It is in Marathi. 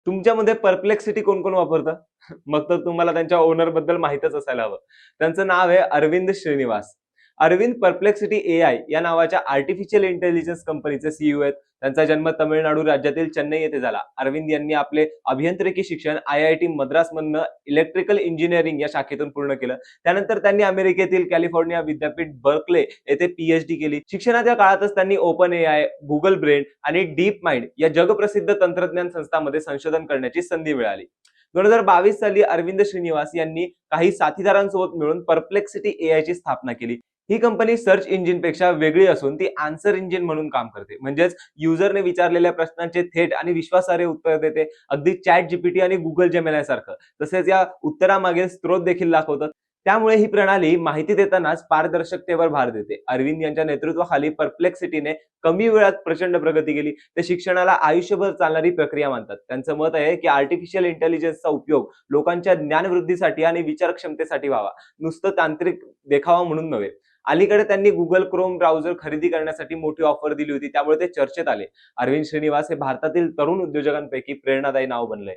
तुमच्यामध्ये परप्लेक्सिटी कोण-कोण वापरतं? मग तर तुम्हाला त्यांच्या ओनर बद्दल माहीतच असायला हवं. त्यांचं नाव आहे अरविंद श्रीनिवास. अरविंद परप्लेक्सिटी एआय या नावाच्या आर्टिफिशियल इंटेलिजन्स कंपनीचे सीईओ आहेत. त्यांचा जन्म तामिळनाडू राज्यातील चेन्नई येथे झाला. अरविंद यांनी आपले अभियांत्रिकी शिक्षण आय-आय-टी मद्रासमधनं इलेक्ट्रिकल इंजिनिअरिंग या शाखेतून पूर्ण केलं. त्यानंतर त्यांनी अमेरिकेतील कॅलिफोर्निया विद्यापीठ बर्कले येथे पीएचडी केली. शिक्षणाच्या काळातच त्यांनी ओपन एआय, गुगल ब्रेन आणि डीप माइंड या जगप्रसिद्ध तंत्रज्ञान संस्थांमध्ये संशोधन करण्याची संधी मिळाली. 2022 साली अरविंद श्रीनिवास यांनी काही साथीदारांसोबत मिळून परप्लेक्सिटी एआय ची स्थापना केली. ही कंपनी सर्च इंजिन पेक्षा वेगळी असून ती आन्सर इंजिन म्हणून काम करते. म्हणजेच युजरने विचारलेल्या प्रश्नांचे थेट आणि विश्वासार्ह उत्तर देते. अगदी चॅट जीपीटी आणि गुगल जेमिनाय सारखं. तसेच या उत्तरामागे स्रोत देखील दाखवतात. त्यामुळे ही प्रणाली माहिती देतानाच पारदर्शकतेवर भर देते. अरविंद यांच्या नेतृत्वाखाली परप्लेक्सिटीने कमी वेळात प्रचंड प्रगती केली. ते शिक्षणाला आयुष्यभर चालणारी प्रक्रिया मानतात. त्यांचं मत आहे की आर्टिफिशियल इंटेलिजन्सचा उपयोग लोकांच्या ज्ञानवृद्धीसाठी आणि विचार क्षमतेसाठी व्हावा, नुसतं तांत्रिक देखावा म्हणून नव्हे. अलीकडे त्यांनी गुगल क्रोम ब्राउझर खरेदी करण्यासाठी मोठी ऑफर दिली होती, त्यामुळे ते चर्चेत आले. अरविंद श्रीनिवास हे भारतातील तरुण उद्योजकांपैकी प्रेरणादायी नाव बनलंय.